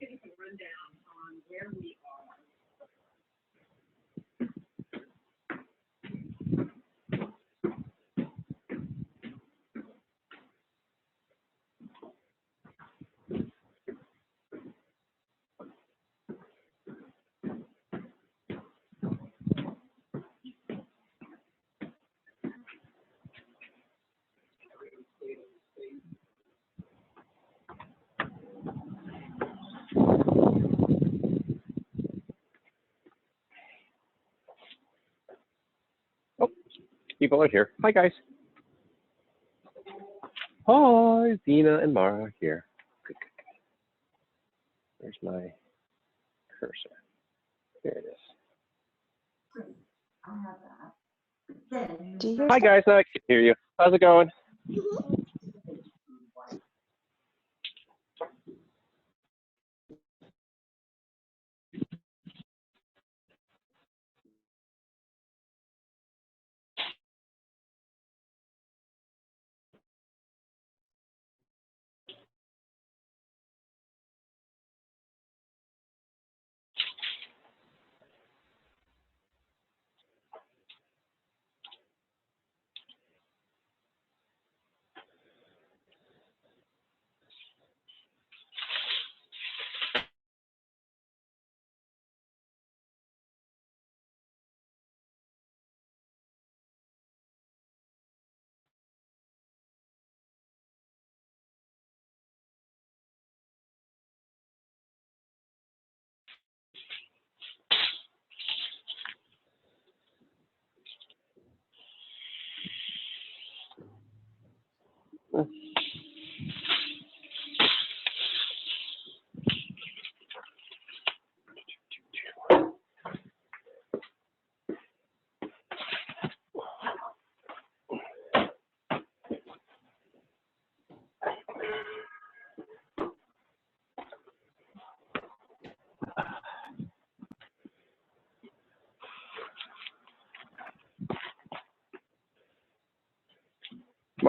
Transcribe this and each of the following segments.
Give you some rundown on where we are. People are here. Hi, guys. Hi, Zena and Mara here. Good, good, good. Where's my cursor? There it is. Great. I have that. Then, Hi, guys. Now I can hear you. How's it going?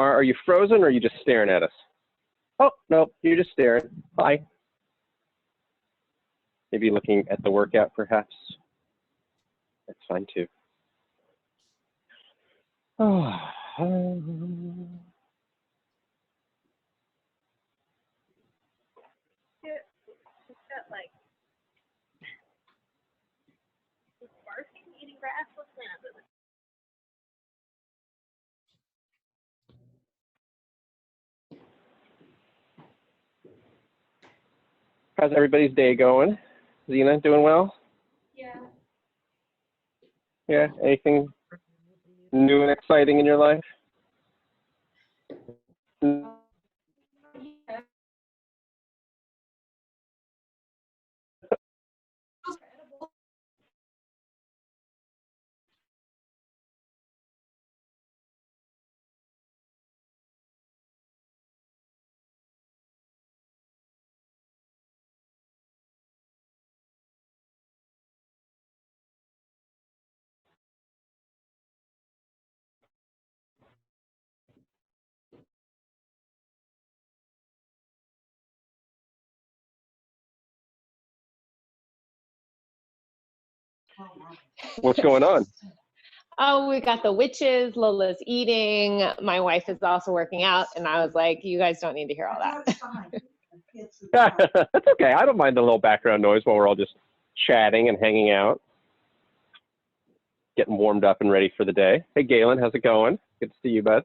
Mara, are you frozen or are you just staring at us? Oh, no, you're just staring. Bye. Maybe looking at the workout, perhaps. That's fine, too. Oh. It's got like barking, eating grass. What's going on with it? How's everybody's day going? Zena, doing well? Yeah. Yeah, anything new and exciting in your life? What's going on? Oh, we got the witches, Lola's eating, my wife is also working out, and I was like, you guys don't need to hear all that. That's okay. I don't mind the little background noise while we're all just chatting and hanging out. Getting warmed up and ready for the day. Hey, Galen, how's it going? Good to see you, bud.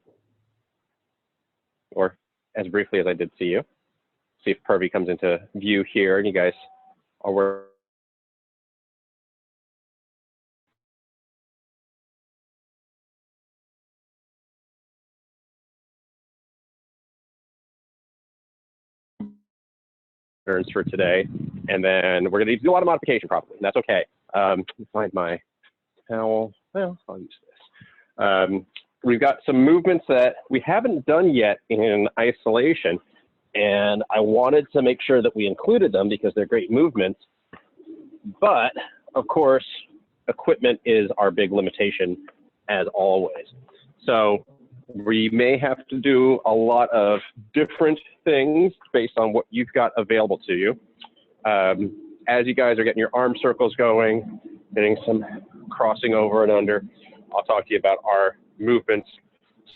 Or as briefly as I did see you. See if Purvey comes into view here and you guys are working. For today, and then we're going to do a lot of modification probably, and that's okay. Let me find my towel. Well, I'll use this. We've got some movements that we haven't done yet in isolation, and I wanted to make sure that we included them because they're great movements, but of course, equipment is our big limitation as always. So we may have to do a lot of different things based on what you've got available to you. As you guys are getting your arm circles going, getting some crossing over and under, I'll talk to you about our movements,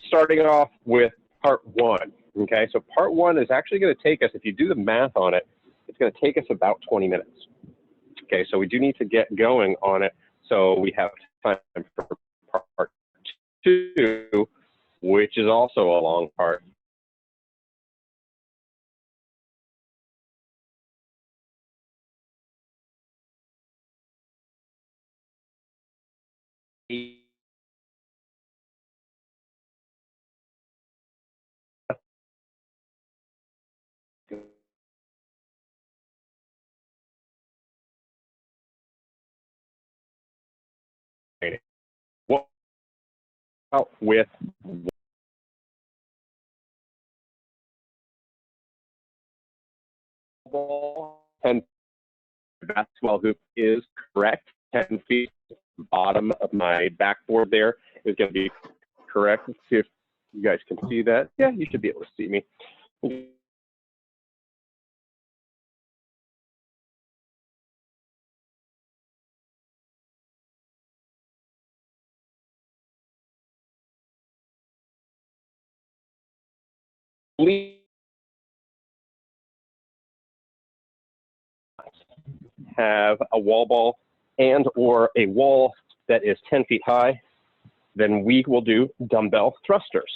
starting off with part one. Okay, so part one is actually going to take us, if you do the math on it, it's going to take us about 20 minutes. Okay, so we do need to get going on it so we have time for part two, which is also a long part. What with ball and basketball hoop is correct. 10 feet bottom of my backboard there is going to be correct. Let's see if you guys can see that. Yeah, you should be able to see me. Have a wall ball and or a wall that is 10 feet high, then we will do dumbbell thrusters.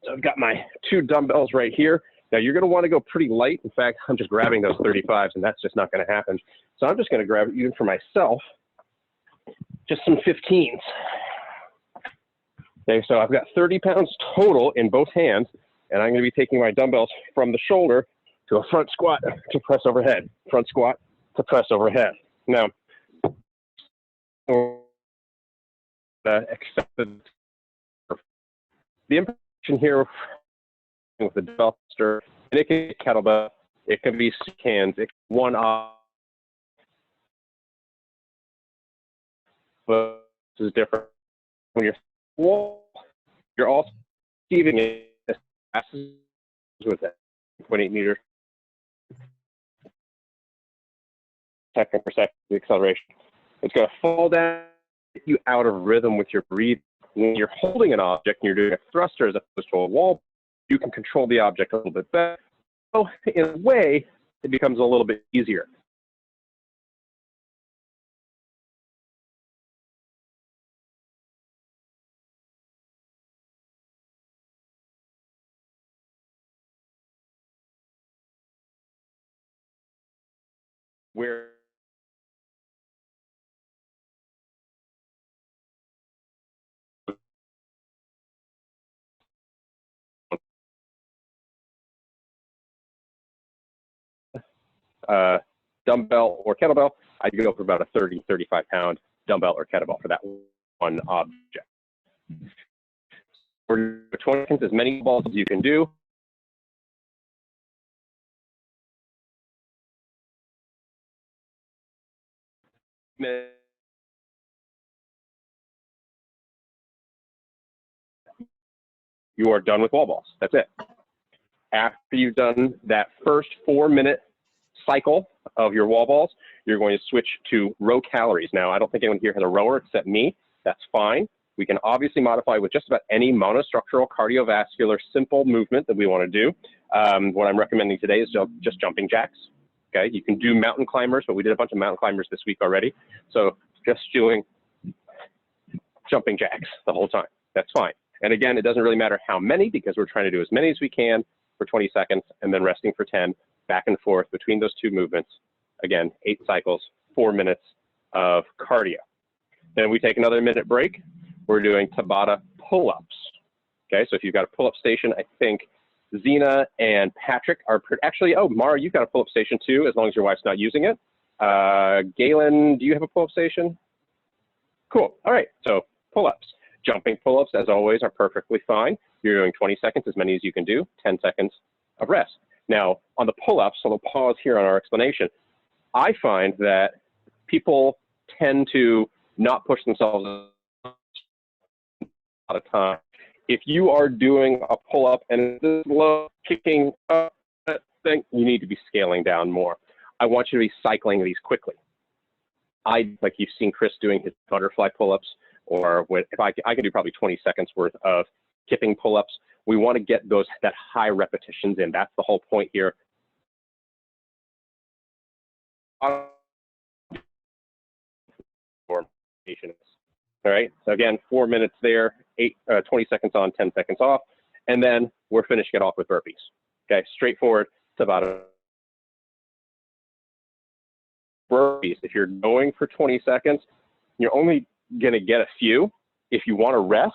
So I've got my two dumbbells right here. Now you're going to want to go pretty light. In fact, I'm just grabbing those 35s and that's just not going to happen. So I'm just going to grab, even for myself, just some 15s. Okay, so I've got 30 pounds total in both hands, and I'm going to be taking my dumbbells from the shoulder to a front squat to press overhead, front squat to press overhead. Now, accepted the impression here with the dumbbell thruster, and it can be kettlebell, it can be cans, it's one off, but this is different. When you're also receiving it with that 0.8 meters second per second acceleration. It's going to fall down, get you out of rhythm with your breathing. When you're holding an object and you're doing a thruster as opposed to a wall, you can control the object a little bit better. So in a way, it becomes a little bit easier. Where dumbbell or kettlebell, I'd go for about a 30, 35 pound dumbbell or kettlebell for that one object. For 20 seconds, as many balls as you can do. You are done with wall balls. That's it. After you've done that first 4-minute cycle of your wall balls, you're going to switch to row calories. Now, I don't think anyone here has a rower except me. That's fine. We can obviously modify with just about any monostructural cardiovascular simple movement that we want to do. What I'm recommending today is just jumping jacks. Okay, you can do mountain climbers, but we did a bunch of mountain climbers this week already. So just doing jumping jacks the whole time. That's fine. And again, it doesn't really matter how many because we're trying to do as many as we can for 20 seconds and then resting for 10, back and forth between those two movements. Again, 8 cycles, 4 minutes of cardio. Then we take another minute break. We're doing Tabata pull-ups. Okay, so if you've got a pull-up station, I think Zena and Patrick are actually, oh, Mara, you've got a pull-up station too, as long as your wife's not using it. Galen, do you have a pull-up station? Cool, all right, so pull-ups. Jumping pull-ups, as always, are perfectly fine. You're doing 20 seconds, as many as you can do, 10 seconds of rest. Now, on the pull-ups, so we'll pause here on our explanation. I find that people tend to not push themselves a lot of time. If you are doing a pull-up and it's low kicking up thing, you need to be scaling down more. I want you to be cycling these quickly. Like you've seen Chris doing his butterfly pull-ups, or if I can do probably 20 seconds worth of kipping pull-ups. We want to get that high repetitions in. That's the whole point here. All right, so again, 4 minutes there, 20 seconds on, 10 seconds off, and then we're finishing it off with burpees. Okay, straightforward. It's about burpees. If you're going for 20 seconds, you're only going to get a few. If you want to rest,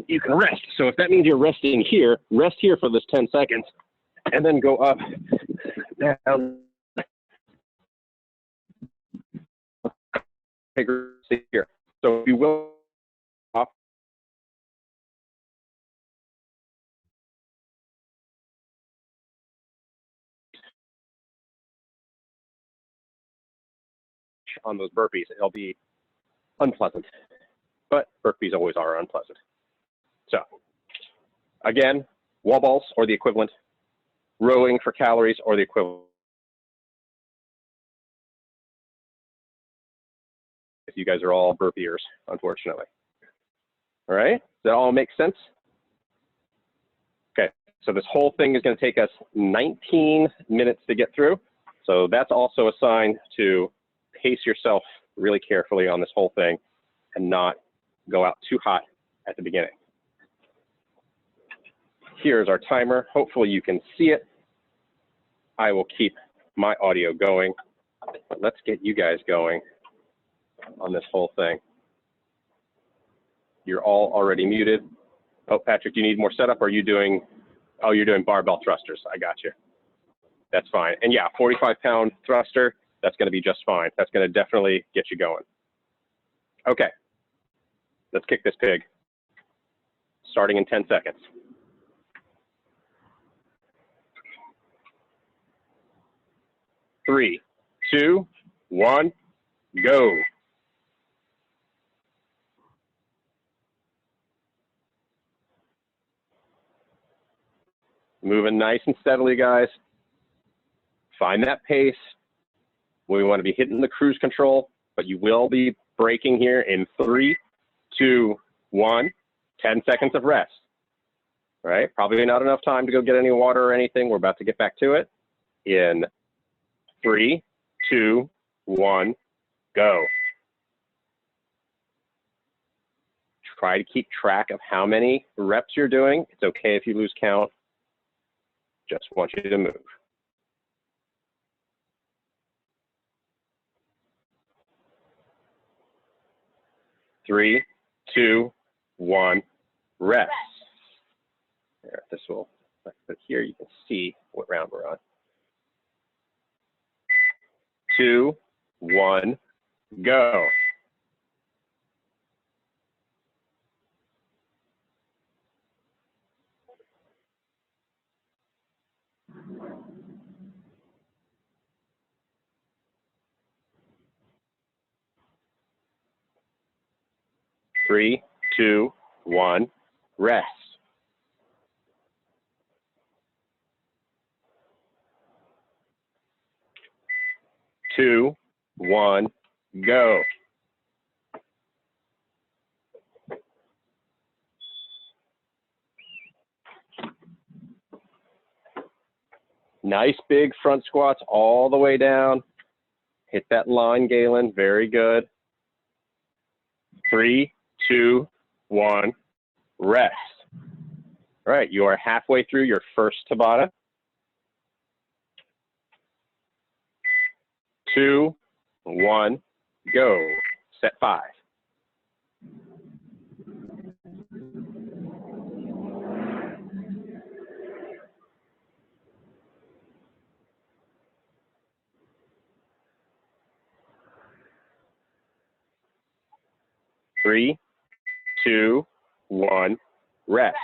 you can rest. So if that means you're resting here, rest here for this 10 seconds, and then go up, down, here. So if you will, off on those burpees, it'll be unpleasant, but burpees always are unpleasant. So again, wall balls or the equivalent, rowing for calories or the equivalent. You guys are all burpeers, unfortunately. All right, does that all make sense? Okay, so this whole thing is going to take us 19 minutes to get through. So that's also a sign to pace yourself really carefully on this whole thing and not go out too hot at the beginning. Here's our timer. Hopefully you can see it. I will keep my audio going. But let's get you guys going on this whole thing. You're all already muted. Oh, Patrick, do you need more setup? Or are you doing, oh, you're doing barbell thrusters. I got you. That's fine. And yeah, 45-pound thruster, that's going to be just fine. That's going to definitely get you going. Okay, let's kick this pig. Starting in 10 seconds. 3, 2, 1, go. Moving nice and steadily, guys. Find that pace. We want to be hitting the cruise control, but you will be braking here in 3, 2, 1, 10 seconds of rest. All right, probably not enough time to go get any water or anything. We're about to get back to it. In 3, 2, 1, go. Try to keep track of how many reps you're doing. It's okay if you lose count. Just want you to move. Three, two, one, rest. There, this will, but here you can see what round we're on. 2, 1, go. Three, two, one, rest. Two, one, go. Nice big front squats all the way down. Hit that line, Galen. Very good. 3, 2, 1, rest. All right, you are halfway through your first Tabata. 2, 1, go. Set 5. Three, two, one, rest.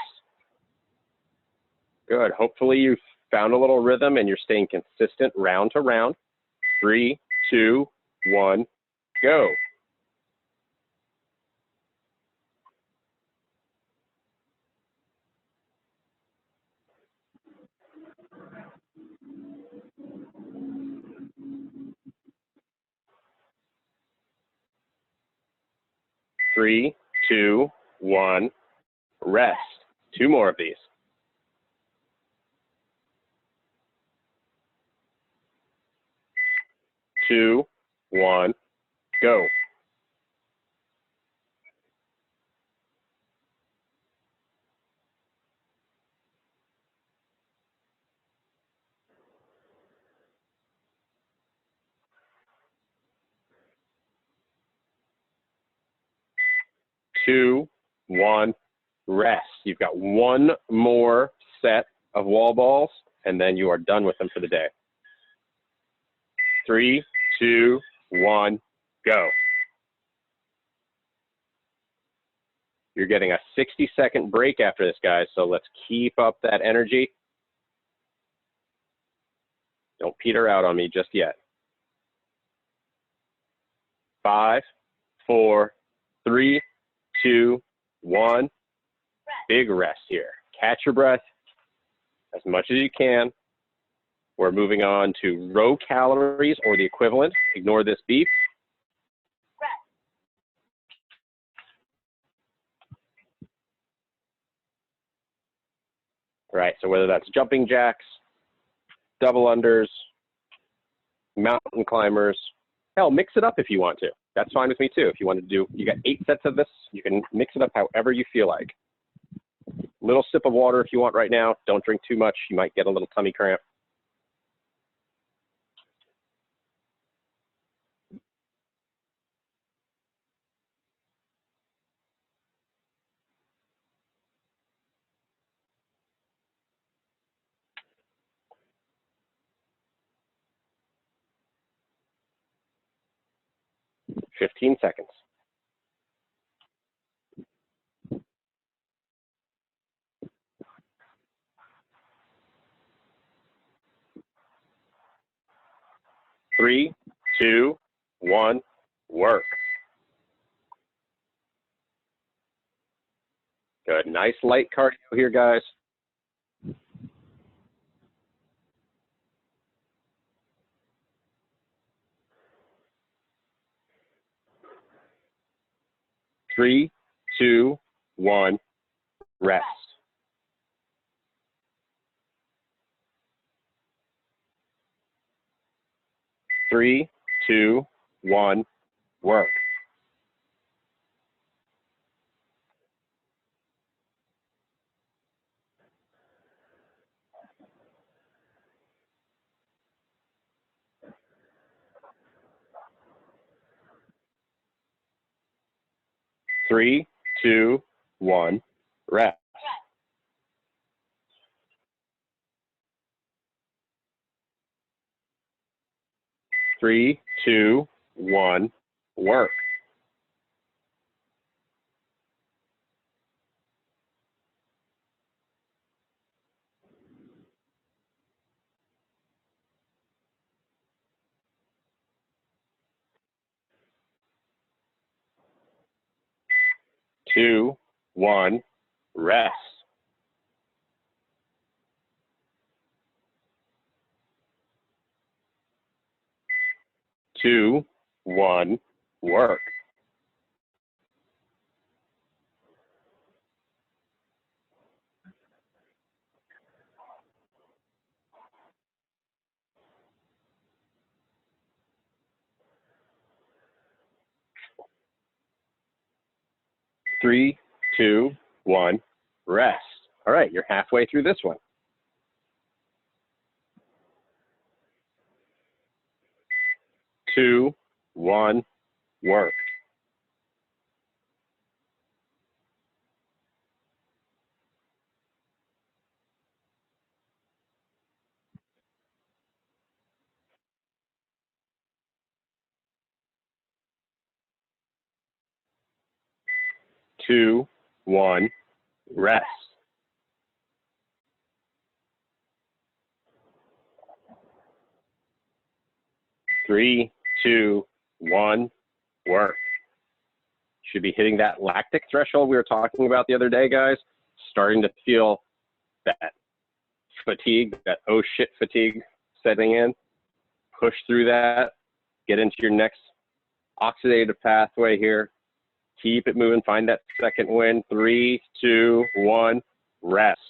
Good. Hopefully you found a little rhythm and you're staying consistent round to round. 3, 2, 1, go. Three, two, one, rest. 2 more of these. 2, 1, go. Two, one, rest. You've got 1 more set of wall balls, and then you are done with them for the day. 3, 2, 1, go. You're getting a 60-second break after this, guys, so let's keep up that energy. Don't peter out on me just yet. 5, 4, 3, 2, 1. Big rest here. Catch your breath as much as you can. We're moving on to row calories or the equivalent. Ignore this beep. All right, so whether that's jumping jacks, double unders, mountain climbers, hell, mix it up if you want to. That's fine with me too. If you want to do, you got 8 sets of this, you can mix it up however you feel like. Little sip of water if you want right now. Don't drink too much. You might get a little tummy cramp. Fifteen seconds. Three, two, one, work. Good. Nice light cardio here, guys. 3, 2, 1, rest. 3, 2, 1, work. 3, 2, 1, rest. 3, 2, 1, work. 2, 1, rest. 2, 1, work. 3, 2, 1, rest. All right, you're halfway through this one. 2, 1, work. 2, 1, rest. 3, 2, 1, work. Should be hitting that lactic threshold we were talking about the other day, guys. Starting to feel that fatigue, that oh shit fatigue setting in. Push through that. Get into your next oxidative pathway here. Keep it moving. Find that second wind. 3, 2, 1, rest.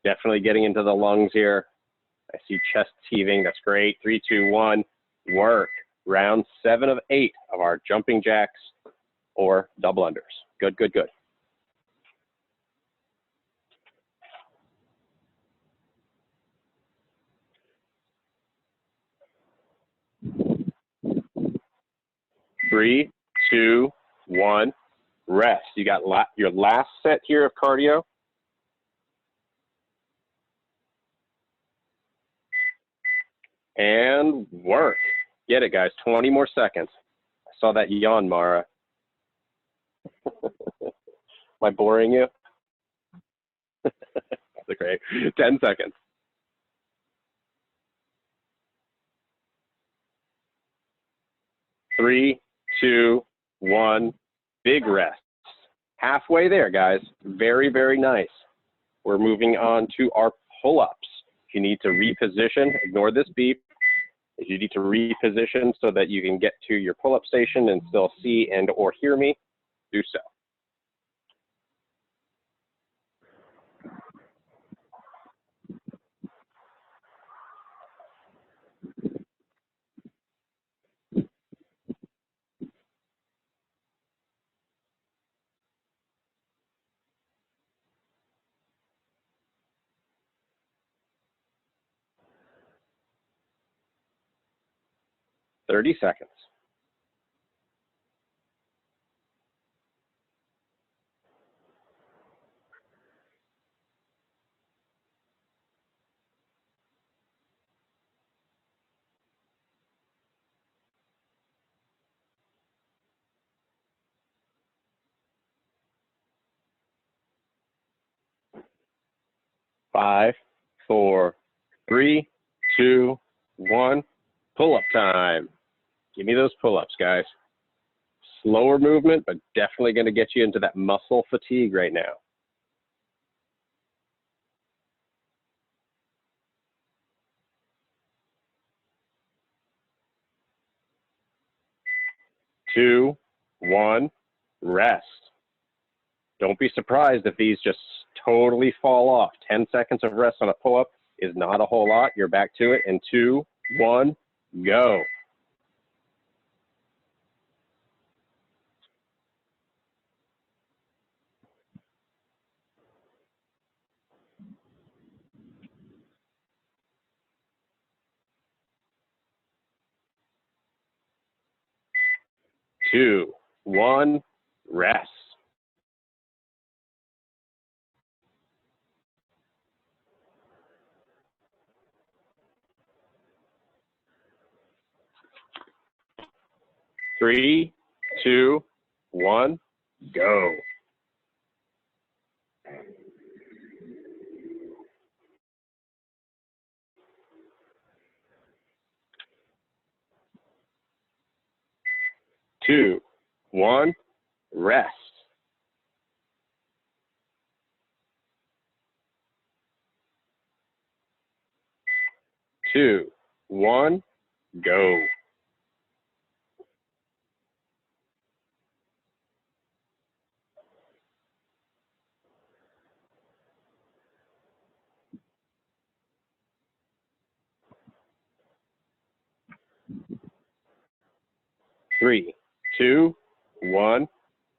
Definitely getting into the lungs here. I see chest heaving. That's great. 3, 2, 1, work. Round 7 of 8 of our jumping jacks or double unders. Good, good, good. Three, 2, 1, rest. You got your last set here of cardio. And work. Get it, guys. 20 more seconds. I saw that yawn, Mara. Am I boring you? That's great. 10 seconds. 3, 2, 1, big rest. Halfway there, guys. Very, very nice. We're moving on to our pull-ups. If you need to reposition, ignore this beep. If you need to reposition so that you can get to your pull-up station and still see and or hear me, do so. Thirty seconds. Five, 4, 3, 2, 1. Pull-up time. Give me those pull-ups, guys. Slower movement, but definitely going to get you into that muscle fatigue right now. 2, 1, rest. Don't be surprised if these just totally fall off. 10 seconds of rest on a pull-up is not a whole lot. You're back to it in 2, 1, go. Two, one, rest. Three, two, one, go. Two, one, rest. Two, one, go. Three, two, one,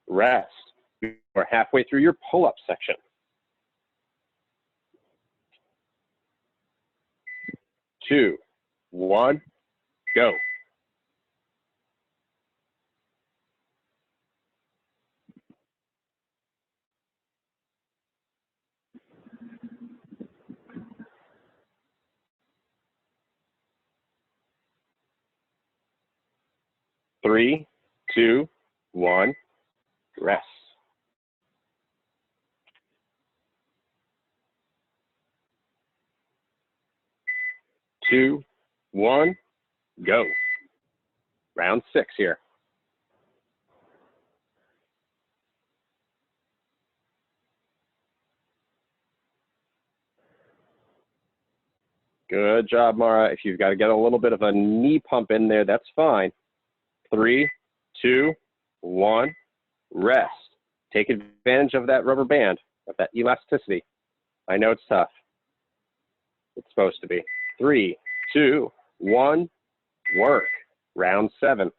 rest. We're halfway through your pull-up section. Two, one, go. Three, two, one, rest. Two, one, go. Round 6 here. Good job, Mara. If you've got to get a little bit of a knee pump in there, that's fine. 3, 2, 1, rest. Take advantage of that rubber band, of that elasticity. I know it's tough. It's supposed to be. 3, 2, 1, work. Round 7.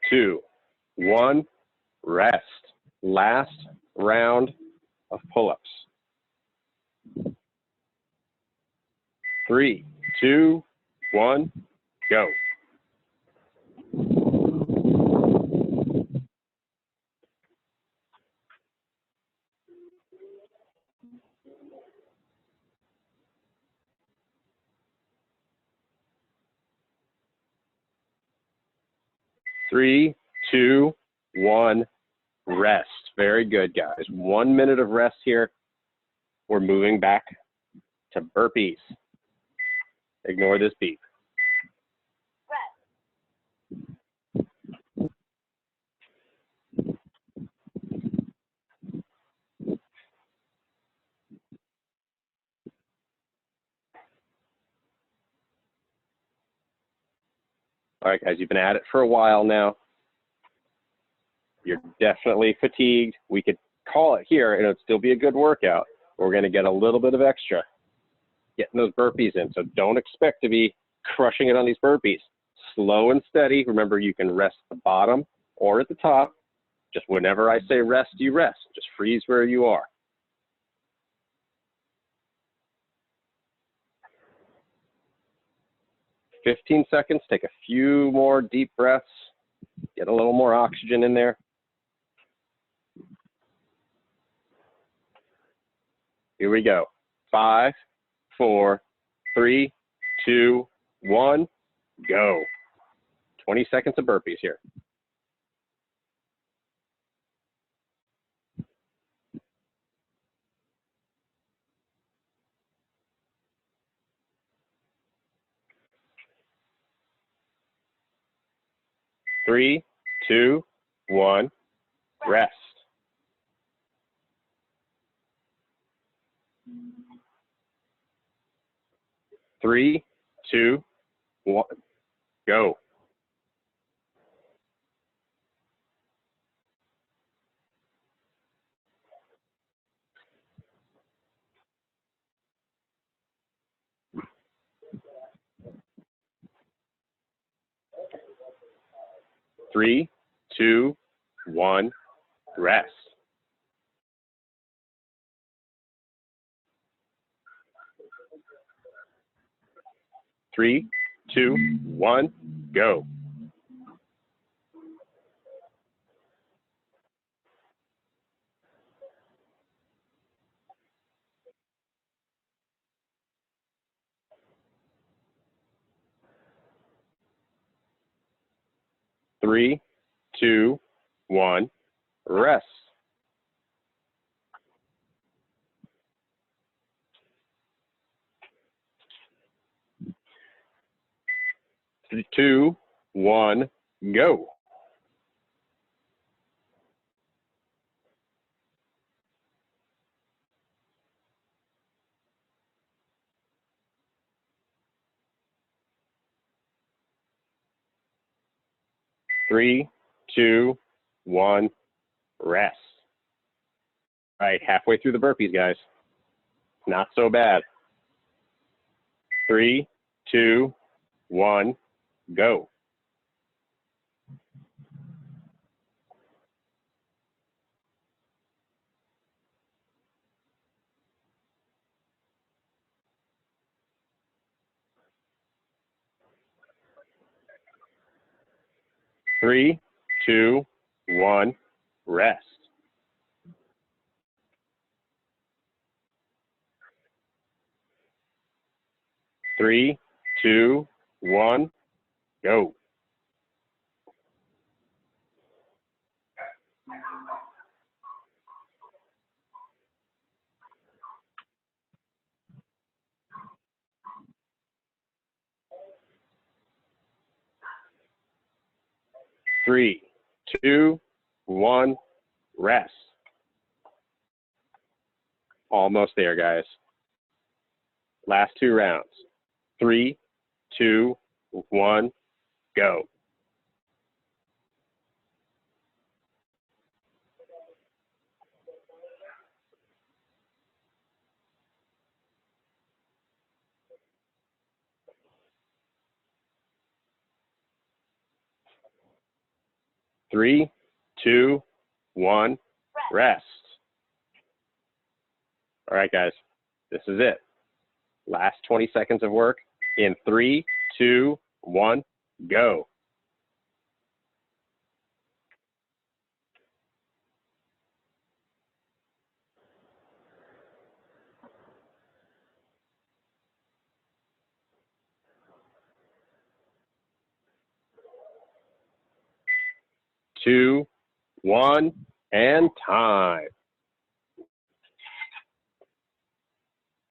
Two, one, rest. Last round of pull-ups. 3, 2, 1, go. Three, two, one, rest. Very good, guys. 1 minute of rest here. We're moving back to burpees. Ignore this beep. All right, guys, you've been at it for a while now. You're definitely fatigued. We could call it here and it'd still be a good workout. We're gonna get a little bit of extra getting those burpees in. So don't expect to be crushing it on these burpees. Slow and steady. Remember, you can rest at the bottom or at the top. Just whenever I say rest, you rest. Just freeze where you are. "15 seconds, take a few more deep breaths, get a little more oxygen in there. Here we go. 5, 4, 3, 2, 1, go. 20 seconds of burpees here. Three, 2, 1, rest. 3, 2, 1, go. 3, 2, 1, rest. 3, 2, 1, go. 3, 2, 1, rest. 2, 1, go. 3, 2, 1, rest. All right, halfway through the burpees, guys. Not so bad. 3, 2, 1, go. 3, 2, 1, rest. 3, 2, 1, go. 3, 2, 1, rest. Almost there, guys. Last 2 rounds. 3, 2, 1, go. 3, 2, 1, rest. All right, guys, this is it. Last 20 seconds of work in 3, 2, 1, go. 2, 1, and time.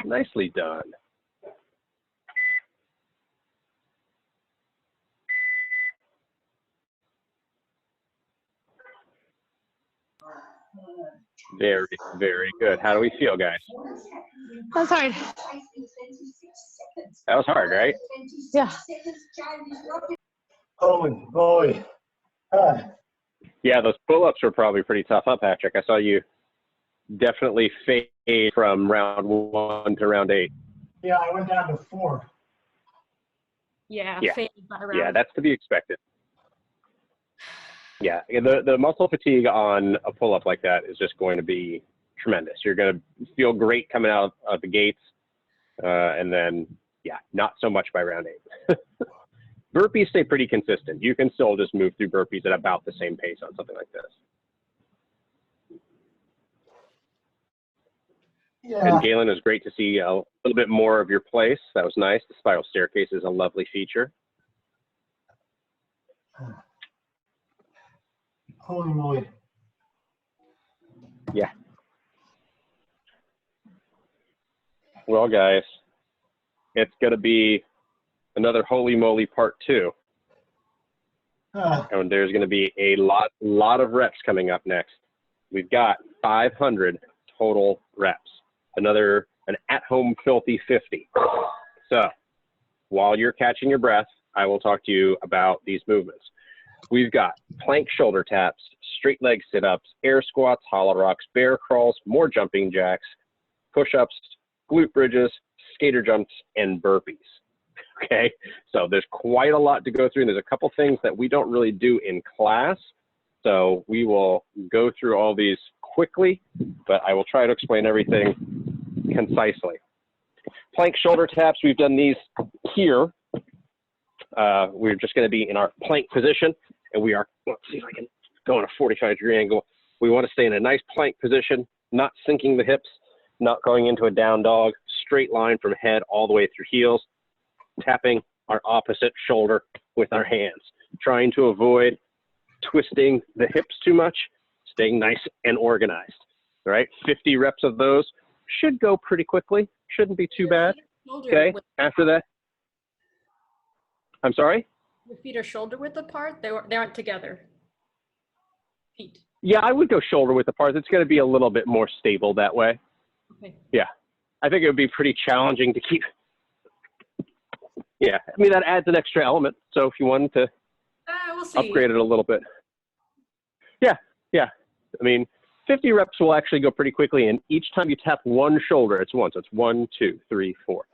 Nicely done. Very, very good. How do we feel, guys? That's hard. That was hard, right? Yeah. Holy moly. Yeah, those pull-ups were probably pretty tough, huh, Patrick? I saw you definitely fade from round 1 to round 8. Yeah, I went down to 4. Yeah. Yeah. Faded by around. Yeah, that's to be expected. Yeah, the muscle fatigue on a pull-up like that is just going to be tremendous. You're going to feel great coming out of the gates, and then, yeah, not so much by round 8. Burpees stay pretty consistent. You can still just move through burpees at about the same pace on something like this. Yeah. And Galen, it was great to see a little bit more of your place. That was nice. The spiral staircase is a lovely feature. Holy moly. Yeah. Well, guys, it's going to be another holy moly part 2. And there's going to be a lot of reps coming up next. We've got 500 total reps. An at-home filthy 50. So while you're catching your breath, I will talk to you about these movements. We've got plank shoulder taps, straight leg sit-ups, air squats, hollow rocks, bear crawls, more jumping jacks, push-ups, glute bridges, skater jumps, and burpees. Okay, so there's quite a lot to go through, and there's a couple things that we don't really do in class. So we will go through all these quickly, but I will try to explain everything concisely. Plank shoulder taps, we've done these here. We're just going to be in our plank position, and we are, let's see if I can go in a 45-degree angle. We want to stay in a nice plank position, not sinking the hips, not going into a down dog, straight line from head all the way through heels, tapping our opposite shoulder with our hands, trying to avoid twisting the hips too much, staying nice and organized. All right, 50 reps of those should go pretty quickly, shouldn't be too bad. Okay, after that, I'm sorry? Your feet are shoulder width apart? They aren't together. Feet. Yeah, I would go shoulder width apart. It's going to be a little bit more stable that way. Okay. Yeah, I think it would be pretty challenging to keep. Yeah, I mean, that adds an extra element. So if you wanted to We'll see. upgrade it a little bit. Yeah. I mean, 50 reps will actually go pretty quickly. And each time you tap one shoulder, it's one. So it's 1, 2, 3, 4.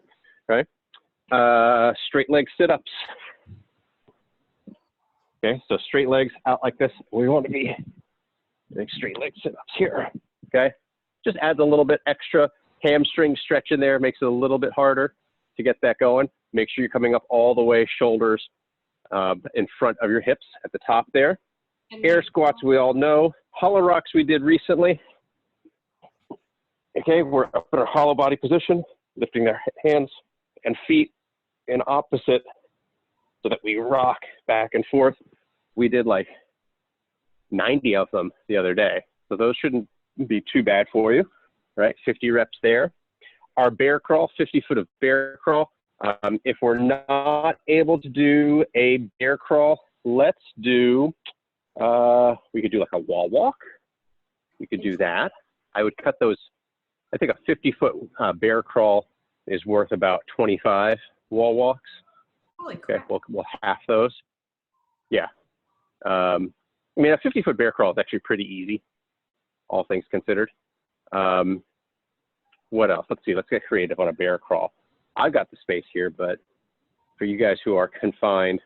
Okay. Straight leg sit-ups. Okay, so straight legs out like this. We want to be doing straight leg sit-ups here. Okay, just adds a little bit extra hamstring stretch in there, makes it a little bit harder to get that going. Make sure you're coming up all the way, shoulders in front of your hips at the top there. Air squats, we all know. Hollow rocks we did recently. Okay, we're up in our hollow body position, lifting our hands and feet in opposite so that we rock back and forth. We did like 90 of them the other day. So those shouldn't be too bad for you, right? 50 reps there. Our bear crawl, 50 foot of bear crawl. If we're not able to do a bear crawl, let's do, we could do like a wall walk. We could do that. I would cut those. I think a 50 foot bear crawl is worth about 25 wall walks. Holy crap. Okay, we'll half those. Yeah. I mean, a 50 foot bear crawl is actually pretty easy, all things considered. What else? Let's see. Let's get creative on a bear crawl. I've got the space here, but for you guys who are confined,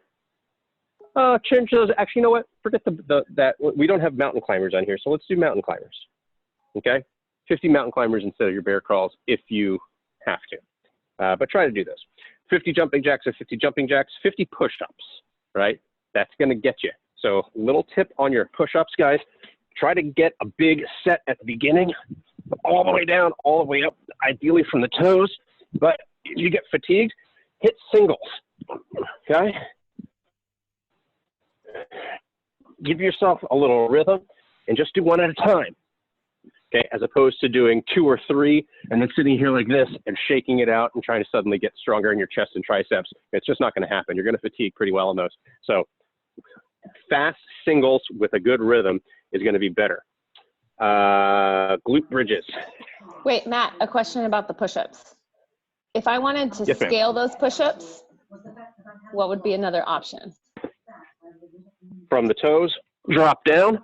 change those. Actually, you know what? Forget that. We don't have mountain climbers on here, so let's do mountain climbers. Okay? 50 mountain climbers instead of your bear crawls if you have to. But try to do this. 50 jumping jacks or 50 jumping jacks, 50 push-ups, right? That's going to get you. So little tip on your push-ups, guys. Try to get a big set at the beginning, all the way down, all the way up, ideally from the toes. But if you get fatigued, hit singles, okay? Give yourself a little rhythm and just do one at a time, okay? As opposed to doing 2 or 3 and then sitting here like this and shaking it out and trying to suddenly get stronger in your chest and triceps. It's just not going to happen. You're going to fatigue pretty well in those. So fast singles with a good rhythm is going to be better. Glute bridges. Wait, Matt, a question about the push-ups. If I wanted to Yes, ma'am. scale those push-ups, what would be another option? From the toes, drop down,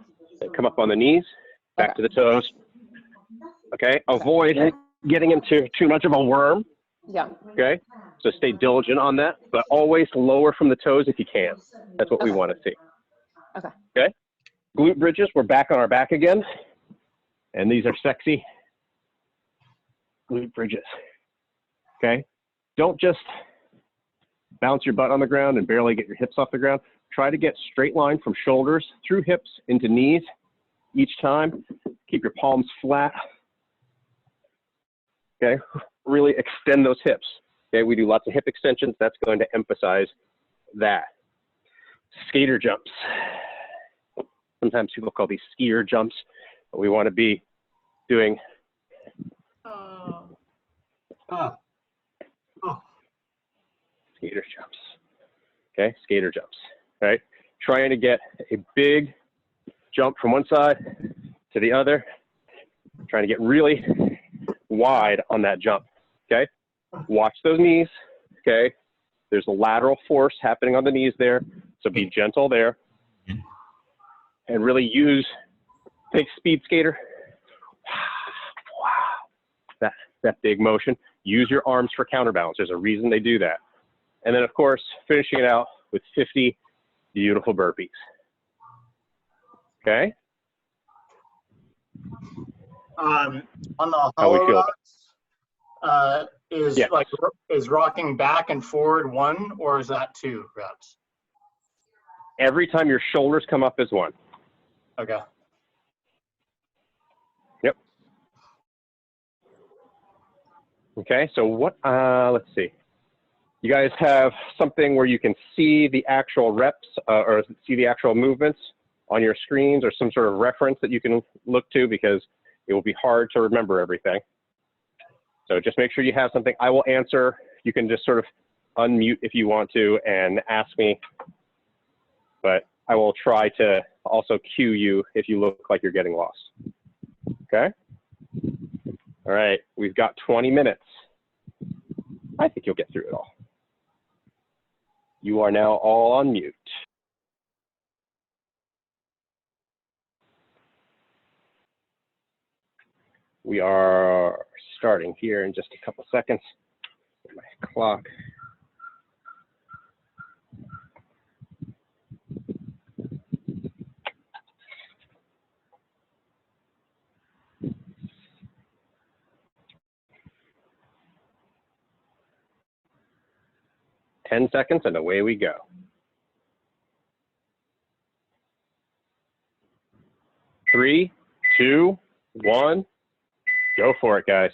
come up on the knees, back to the toes. Okay, avoid getting into too much of a worm. Yeah. Okay, so stay diligent on that, but always lower from the toes if you can. That's what we want to see. Okay. Okay, glute bridges, we're back on our back again, and these are sexy glute bridges. Okay, don't just bounce your butt on the ground and barely get your hips off the ground. Try to get straight line from shoulders through hips into knees each time. Keep your palms flat. Okay, really extend those hips. Okay, we do lots of hip extensions. That's going to emphasize that. Skater jumps. Sometimes people call these skier jumps, but we want to be doing skater jumps. Okay, skater jumps. Right? trying to get a big jump from one side to the other, trying to get really wide on that jump, okay? Watch those knees, okay? There's a lateral force happening on the knees there, so be gentle there. And really use, think speed skater. Wow. That big motion. Use your arms for counterbalance. There's a reason they do that. And then, of course, finishing it out with 50 beautiful burpees. Okay? On the How we hollow feel rocks, is Yes. like is rocking back and forward 1 or is that 2 reps? Every time your shoulders come up is 1. Okay. Yep. Okay, so what, let's see. You guys have something where you can see the actual reps or see the actual movements on your screens, or some sort of reference that you can look to, because it will be hard to remember everything. So just make sure you have something. I will answer. You can just sort of unmute if you want to and ask me, but I will try to also cue you if you look like you're getting lost. Okay? All right, we've got 20 minutes. I think you'll get through it all. You are now all on mute. We are starting here in just a couple seconds. My clock. Ten seconds and away we go. 3, 2, 1, go for it, guys.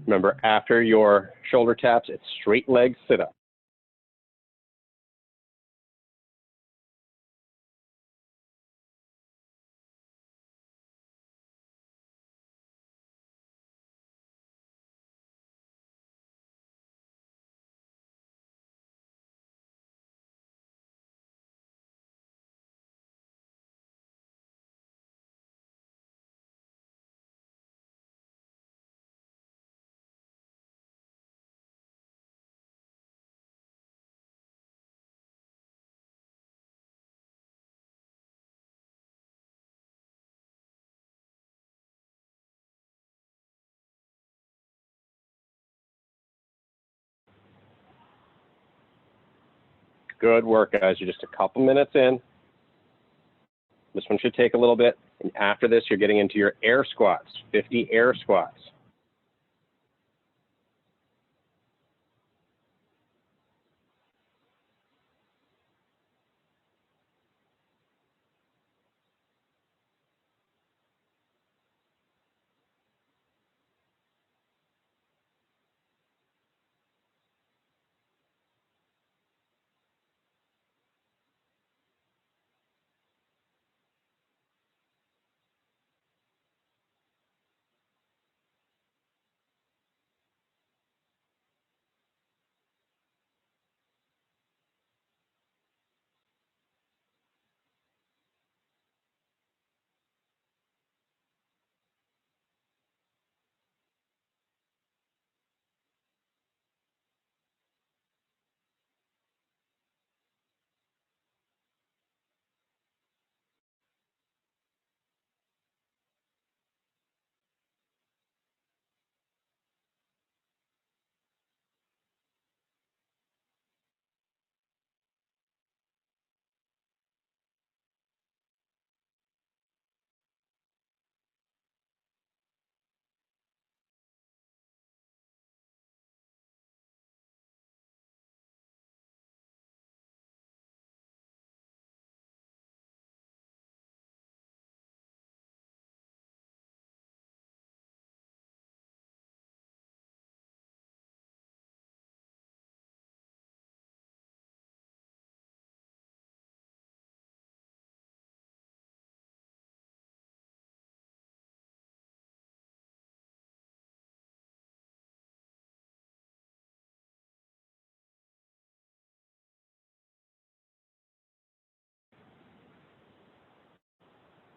Remember, after your shoulder taps, it's straight leg sit up. Good work, guys. You're just a couple minutes in. This one should take a little bit. And after this, you're getting into your air squats, 50 air squats.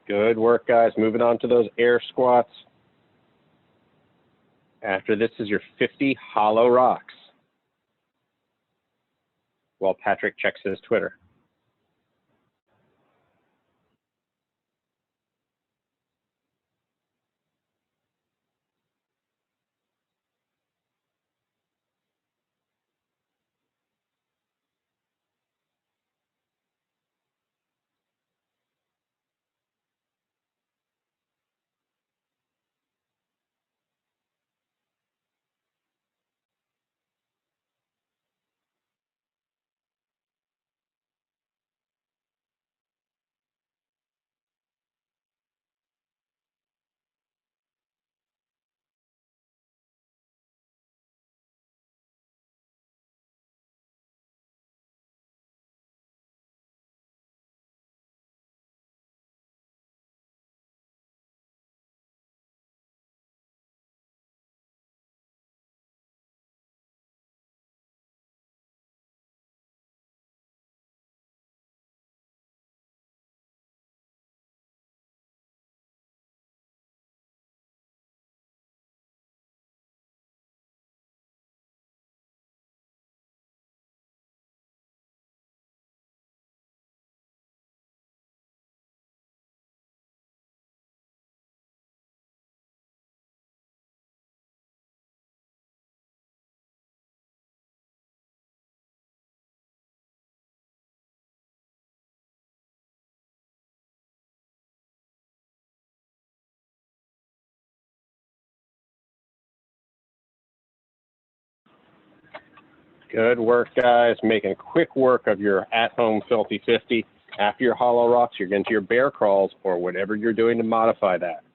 Good work, guys. Moving on to those air squats. After this is your 50 hollow rocks. While Patrick checks his Twitter. Good work, guys. Making quick work of your at-home filthy 50. After your hollow rocks, you're getting to your bear crawls or whatever you're doing to modify that.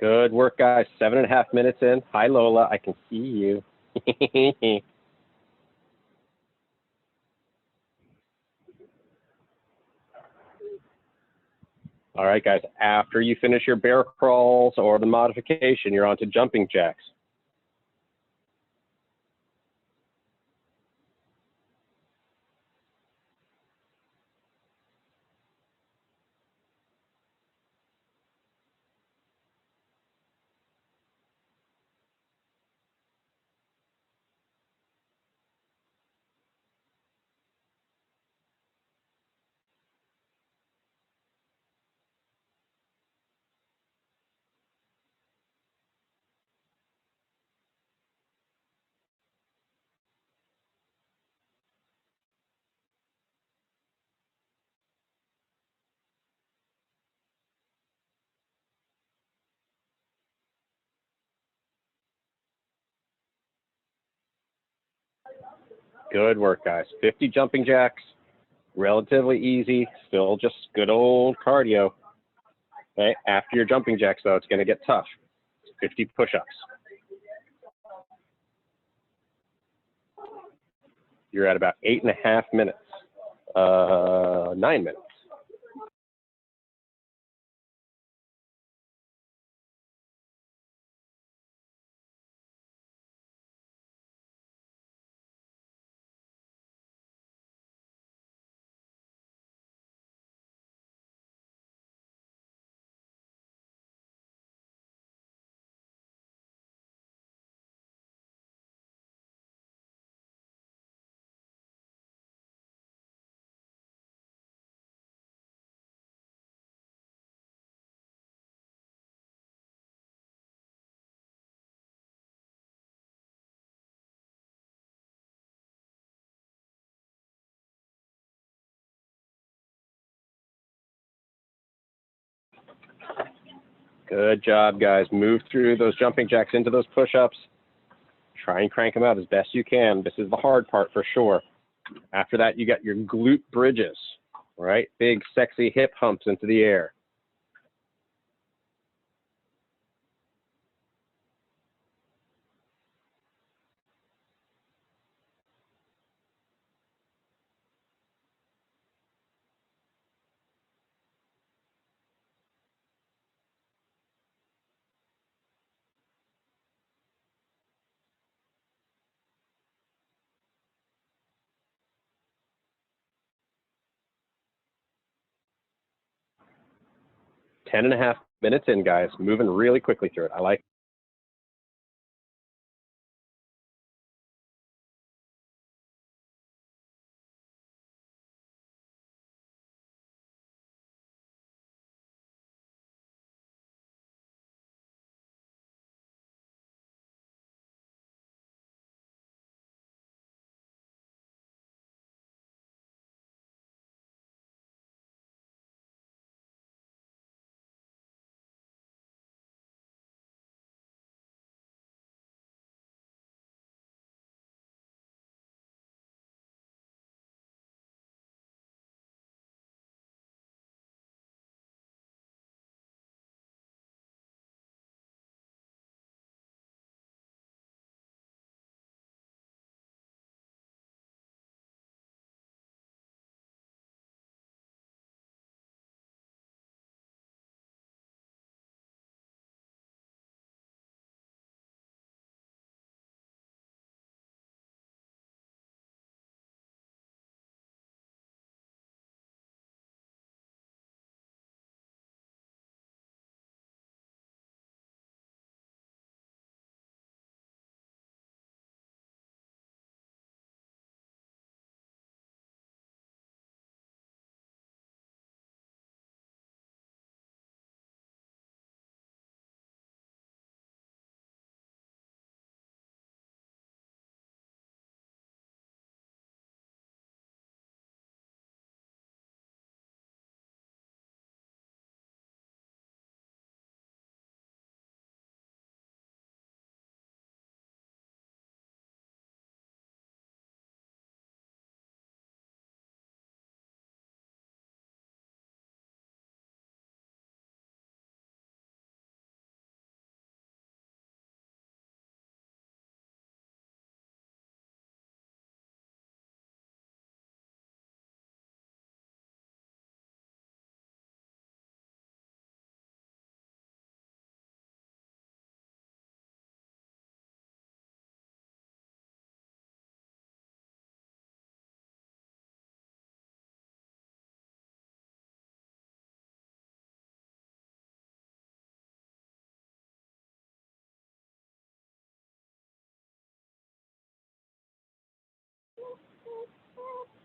Good work, guys. 7.5 minutes in. Hi, Lola. I can see you. All right, guys. After you finish your bear crawls or the modification, you're on to jumping jacks. Good work, guys. 50 jumping jacks, relatively easy, still just good old cardio. Okay, after your jumping jacks, though, it's going to get tough. 50 push-ups. You're at about 8.5 minutes, 9 minutes. Good job, guys. Move through those jumping jacks into those push-ups. Try and crank them out as best you can. This is the hard part for sure. After that, you got your glute bridges, right? Big, sexy hip humps into the air. Ten and a half minutes in, guys. Moving really quickly through it. I like.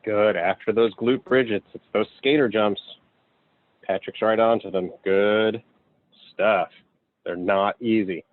Good. After those glute bridges, it's those skater jumps. Patrick's right onto them. Good stuff. They're not easy.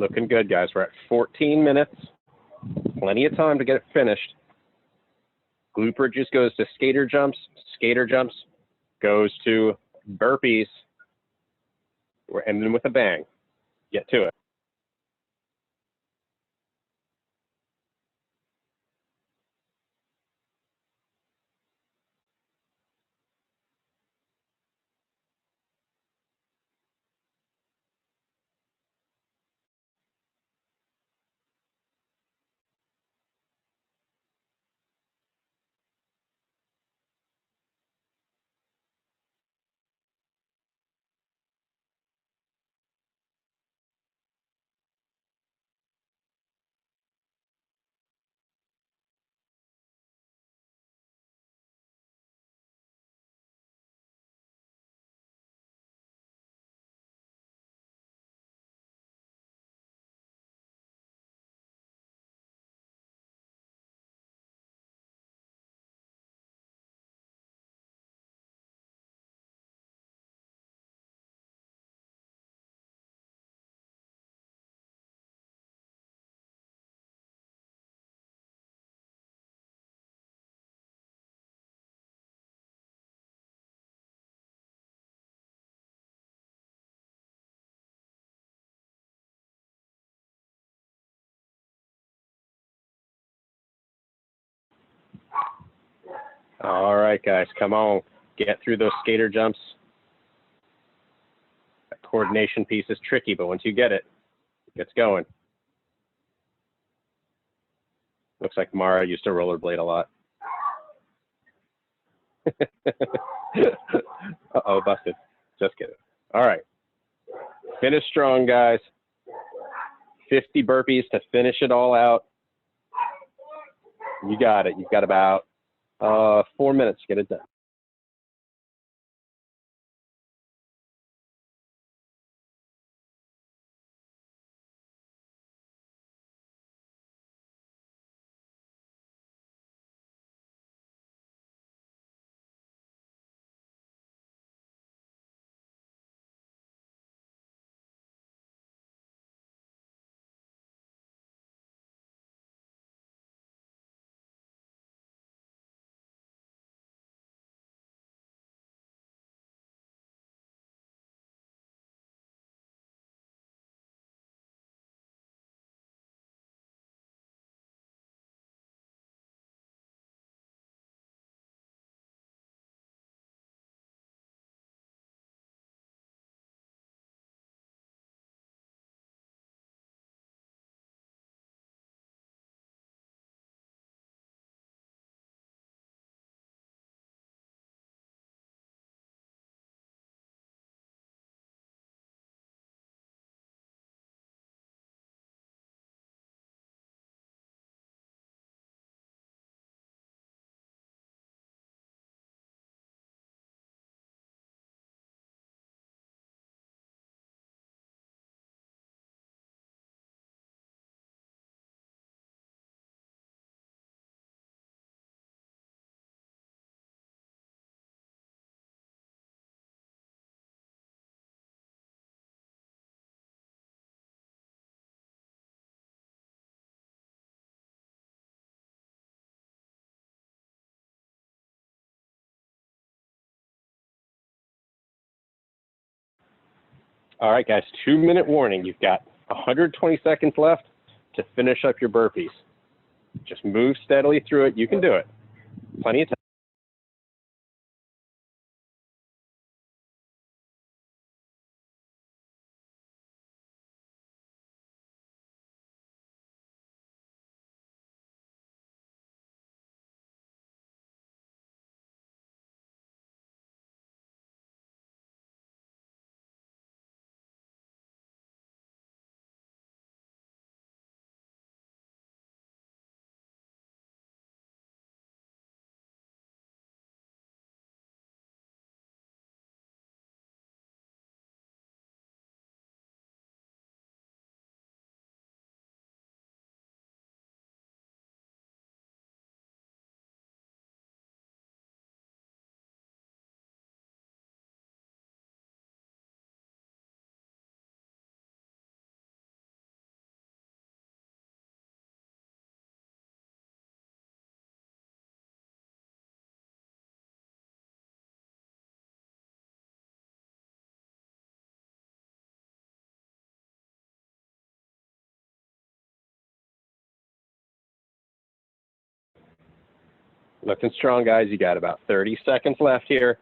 Looking good, guys. We're at 14 minutes. Plenty of time to get it finished. Glute bridges goes to skater jumps goes to burpees. We're ending with a bang. Get to it. All right, guys, come on. Get through those skater jumps. That coordination piece is tricky, but once you get it, it gets going. Looks like Mara used to rollerblade a lot. Uh-oh, busted. Just kidding. All right. Finish strong, guys. 50 burpees to finish it all out. You got it. You've got about 4 minutes to get it done. All right, guys, 2-minute warning. You've got 120 seconds left to finish up your burpees. Just move steadily through it. You can do it. Plenty of time. Looking strong, guys. You got about 30 seconds left here.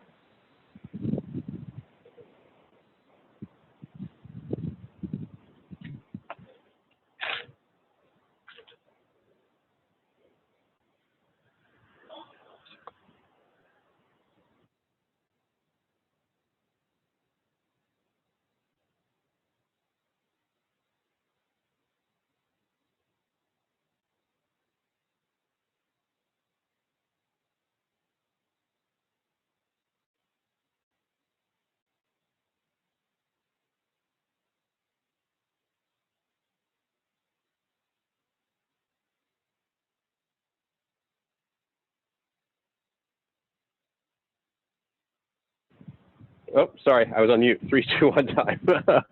Oh, sorry, I was on mute. 3, 2, 1 time. I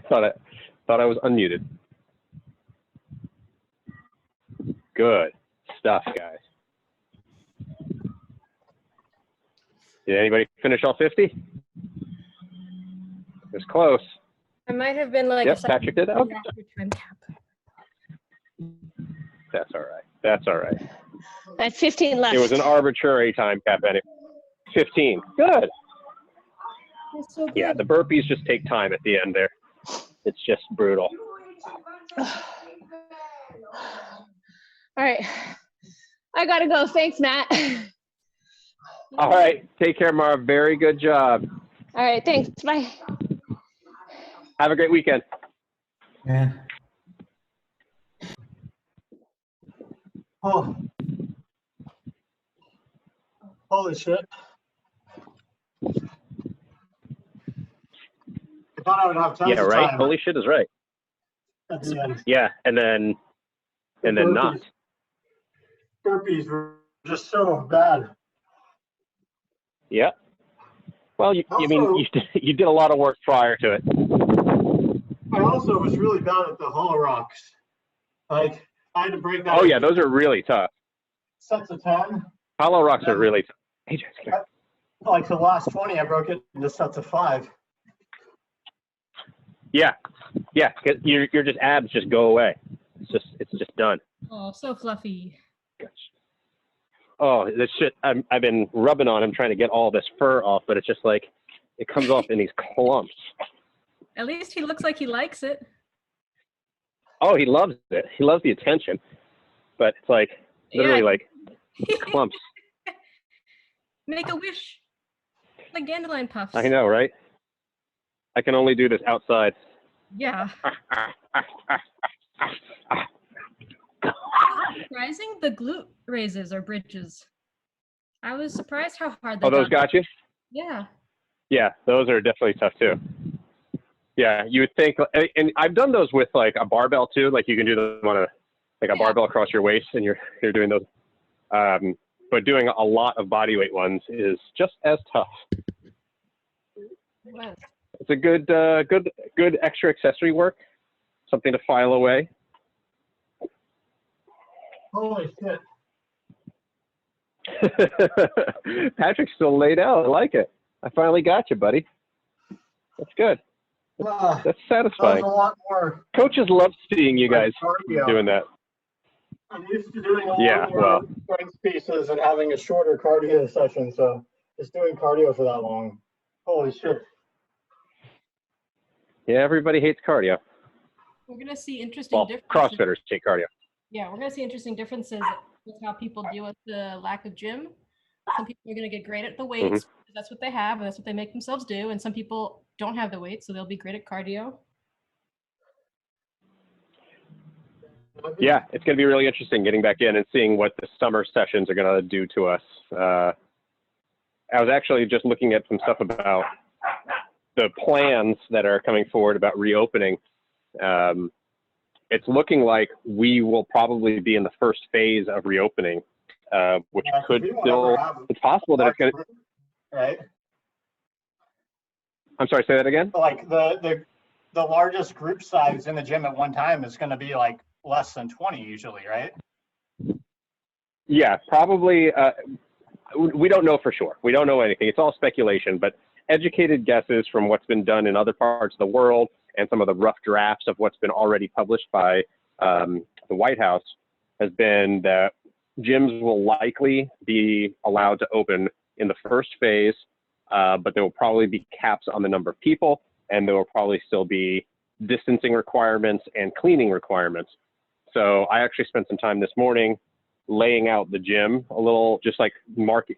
thought I was unmuted. Good stuff, guys. Did anybody finish all 50? It was close. I might have been like Yep, a second Patrick did that. Okay. after time cap. That's all right. That's all right. I have 15 left. It was an arbitrary time cap anyway. 15. Good. That's so good. Yeah, the burpees just take time at the end there. It's just brutal. All right. I gotta go. Thanks, Matt. All right. Take care, Marv. Very good job. All right. Thanks. Bye. Have a great weekend. Yeah. Oh. Holy shit. I thought I would have tons Yeah, of right. time Holy shit is right. at the end. Yeah, and then not. Burpees were just so bad. Yeah. Well, you Also- you did a lot of work prior to it. I also was really bad at the hollow rocks. Like, I had to break that Oh into yeah, those are really tough. sets of 10. Hollow rocks are really tough. Hey, Jessica. Like the last 20, I broke it into sets of 5. Yeah, 'cause your just abs just go away. It's just done. Oh, so fluffy. Gosh. Oh, this shit. I've been rubbing on him trying to get all this fur off, but it's just like it comes off in these clumps. At least he looks like he likes it. Oh, he loves it. He loves the attention, but it's like literally Yeah. like clumps. Make a wish. Like dandelion puffs. I know, right? I can only do this outside. Yeah. Surprising, the glute raises or bridges. I was surprised how hard they Oh, those got you? Yeah. Yeah, those are definitely tough too. Yeah, you would think, and I've done those with like a barbell too. Like you can do them on a barbell across your waist, and you're doing those. But doing a lot of body weight ones is just as tough. Wow. It's a good extra accessory work, something to file away. Holy shit. Patrick's still laid out. I like it. I finally got you, buddy. That's good. That's That was satisfying. a lot more Coaches love seeing you guys cardio. doing that. I'm used to doing a Yeah, lot more well. strength pieces and having a shorter cardio session, so just doing cardio for that long. Holy shit. Yeah, everybody hates cardio. We're gonna see interesting Well, differences. CrossFitters hate cardio. Yeah, we're gonna see interesting differences with how people deal with the lack of gym. Some people are gonna get great at the weights, because that's what they have, and that's what they make themselves do. And some people don't have the weights, so they'll be great at cardio. Yeah, it's going to be really interesting getting back in and seeing what the summer sessions are going to do to us. I was actually just looking at some stuff about the plans that are coming forward about reopening. It's looking like we will probably be in the first phase of reopening, which Yeah, could we won't still, ever have it's possible that it's going to, Right? I'm sorry, say that again? Like the largest group size in the gym at one time is going to be like less than 20 usually, right? Yeah, probably. We don't know for sure. We don't know anything. It's all speculation, but educated guesses from what's been done in other parts of the world and some of the rough drafts of what's been already published by the White House has been that gyms will likely be allowed to open in the first phase, but there will probably be caps on the number of people, and there will probably still be distancing requirements and cleaning requirements. So I actually spent some time this morning laying out the gym a little, just like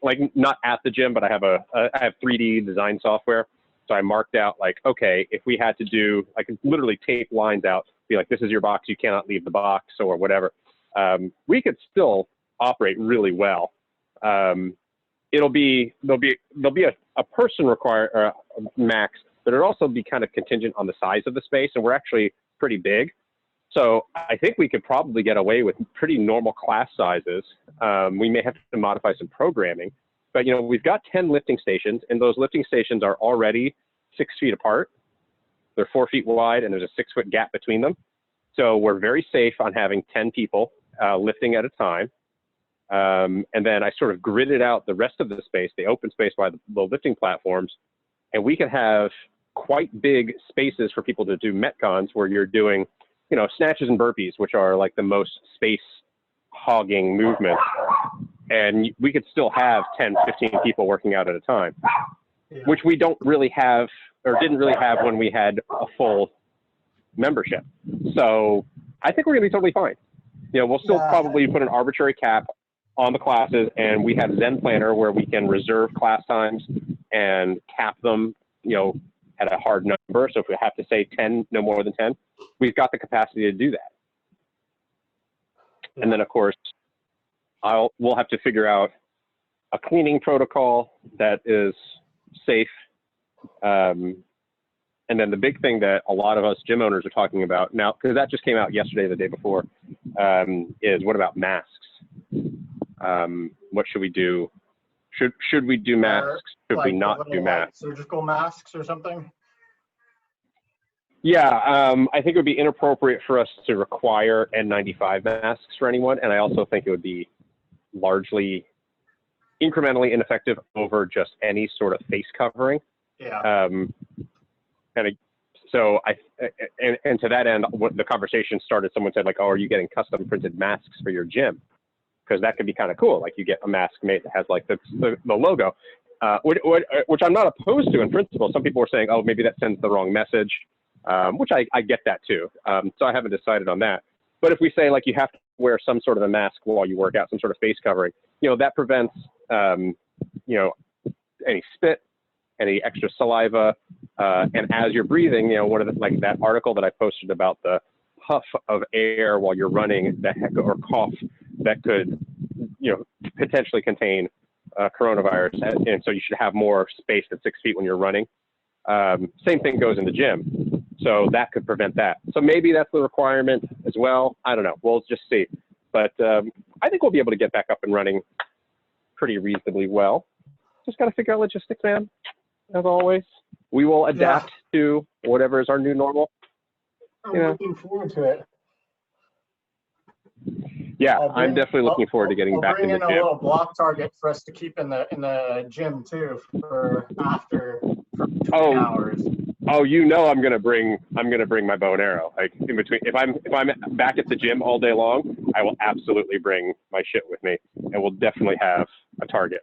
like not at the gym, but I have 3D design software. So I marked out like, okay, if we had to do, I could literally tape lines out, be like, this is your box, you cannot leave the box or whatever. We could still operate really well. There'll be a person require max, but it'll also be kind of contingent on the size of the space. And we're actually pretty big. So I think we could probably get away with pretty normal class sizes. We may have to modify some programming, but you know, we've got 10 lifting stations, and those lifting stations are already 6 feet apart. They're 4 feet wide, and there's a 6-foot gap between them. So we're very safe on having 10 people lifting at a time. And then I sort of gridded out the rest of the space, the open space by the lifting platforms, and we could have quite big spaces for people to do metcons where you're doing, you know, snatches and burpees, which are like the most space hogging movements. And we could still have 10, 15 people working out at a time, which we don't really have, or didn't really have when we had a full membership. So I think we're gonna be totally fine. You know, we'll still probably put an arbitrary cap on the classes, and we have Zen Planner where we can reserve class times and cap them, you know, at a hard number. So if we have to say 10, no more than 10, we've got the capacity to do that. And then of course, we'll have to figure out a cleaning protocol that is safe. And then the big thing that a lot of us gym owners are talking about now, because that just came out yesterday, the day before, is what about masks? What should we do? Should we do masks? Should like we not do masks? Surgical masks or something? Yeah, I think it would be inappropriate for us to require N95 masks for anyone. And I also think it would be largely incrementally ineffective over just any sort of face covering. Yeah. So and to that end, what the conversation started, someone said like, oh, are you getting custom printed masks for your gym? Because that could be kind of cool. Like you get a mask made that has like the logo, which I'm not opposed to in principle. Some people were saying, oh, maybe that sends the wrong message, which I get that too. So I haven't decided on that. But if we say like you have to wear some sort of a mask while you work out, some sort of face covering, you know, that prevents, you know, any spit, any extra saliva, and as you're breathing, you know, one of the, like that article that I posted about the puff of air while you're running that or cough that could, you know, potentially contain coronavirus, and so you should have more space than 6 feet when you're running. Same thing goes in the gym, so that could prevent that. So maybe that's the requirement as well. I don't know. We'll just see. But I think we'll be able to get back up and running pretty reasonably well. Just got to figure out logistics, man. As always, we will adapt to whatever is our new normal. I'm looking forward to it. Yeah, I'm definitely looking forward to getting back in the gym. Bring in a little block target for us to keep in the gym too for 2 hours. Oh, you know, I'm gonna bring my bow and arrow. Like in between, if I'm back at the gym all day long, I will absolutely bring my shit with me, and we'll definitely have a target.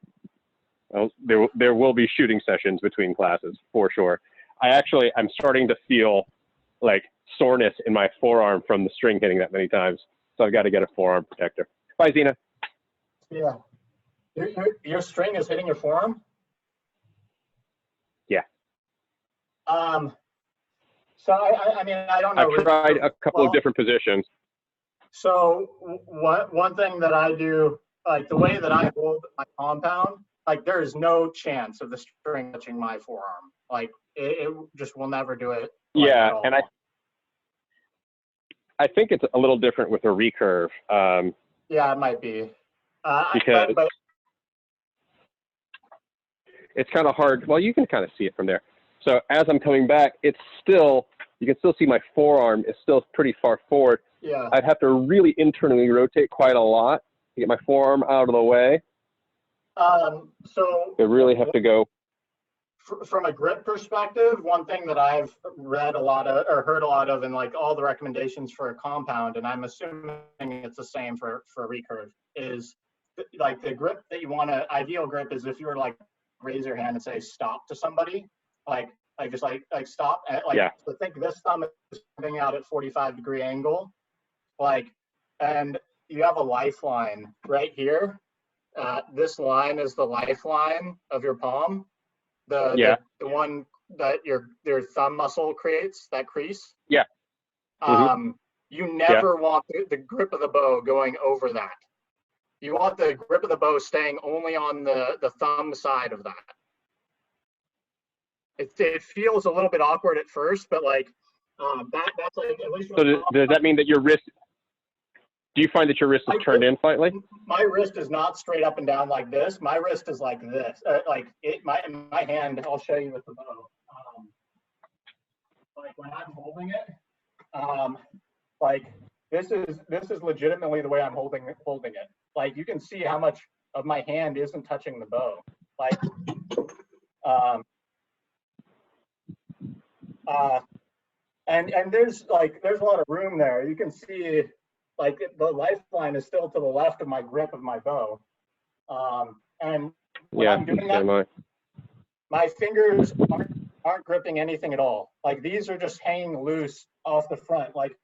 Well, there will be shooting sessions between classes for sure. I'm starting to feel like soreness in my forearm from the string hitting that many times. So I've got to get a forearm protector. Bye, Zena. Yeah. Your string is hitting your forearm? Yeah. So I mean, I don't know. I've tried a couple of different positions. So one thing that I do, like the way that I hold my compound, like there is no chance of the string touching my forearm. Like it just will never do it. Like, yeah, and I think it's a little different with a recurve. Yeah, it might be. Because but it's kind of hard. Well, you can kind of see it from there. So as I'm coming back, it's still, you can still see my forearm is still pretty far forward. Yeah. I'd have to really internally rotate quite a lot to get my forearm out of the way. So I really have to go. From a grip perspective, one thing that I've read a lot of or heard a lot of in like all the recommendations for a compound, and I'm assuming it's the same for a recurve, is like the grip that you want to, ideal grip is if you were to like raise your hand and say stop to somebody, like just like stop at, like, Yeah. so think this thumb is coming out at 45-degree angle, like, and you have a lifeline right here. This line is the lifeline of your palm, the one that your thumb muscle creates, that crease. Yeah. You never want the grip of the bow going over that. You want the grip of the bow staying only on the thumb side of that. It feels a little bit awkward at first, but like that's like, at least. So does that mean that your wrist? Do you find that your wrist is turned in slightly? My wrist is not straight up and down like this. My wrist is like this. My hand. I'll show you with the bow. Like when I'm holding it, like this is legitimately the way I'm holding it. Like you can see how much of my hand isn't touching the bow. Like, and there's a lot of room there. You can see like the lifeline is still to the left of my grip of my bow. And when I'm doing that, my fingers aren't gripping anything at all. Like these are just hanging loose off the front. Like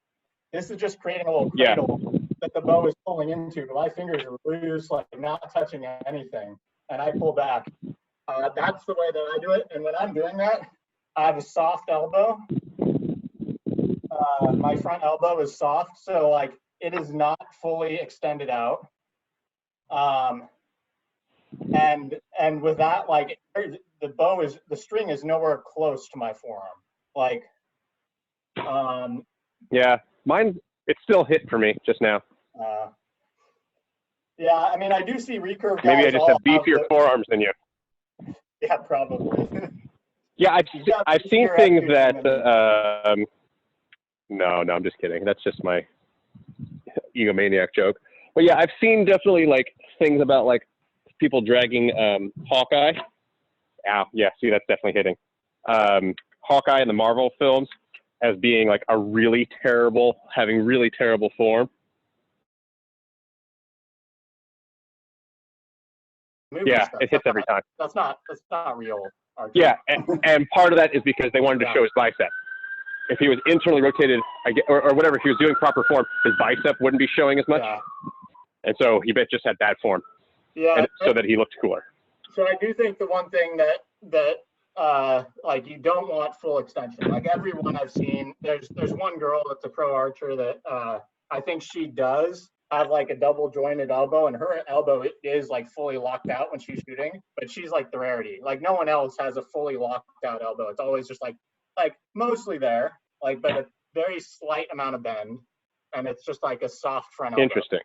this is just creating a little cradle that the bow is pulling into. My fingers are loose, like not touching anything. And I pull back. That's the way that I do it. And when I'm doing that, I have a soft elbow. My front elbow is soft, so like it is not fully extended out. And with that, like the string is nowhere close to my forearm. Like, yeah, mine, it still hit for me just now. Yeah, I mean, I do see recurve guys. Maybe I just have beefier forearms than you. Yeah, probably. Yeah, I've seen things that, no, I'm just kidding. That's just my egomaniac joke. But yeah, I've seen definitely like things about like people dragging Hawkeye. Ow, yeah, see, that's definitely hitting. Hawkeye in the Marvel films as being like having really terrible form. Yeah, it hits every time. That's not real. Archer. Yeah, and part of that is because they wanted to show his bicep. If he was internally rotated, or whatever, if he was doing proper form, his bicep wouldn't be showing as much. Yeah. And so he just had bad form. Yeah. So that he looked cooler. So I do think the one thing that like you don't want full extension. Like everyone I've seen, there's one girl that's a pro archer that I think she does have like a double jointed elbow, and her elbow is like fully locked out when she's shooting, but she's like the rarity. Like no one else has a fully locked out elbow. It's always just like mostly there, like, but a very slight amount of bend, and it's just like a soft front elbow. Interesting.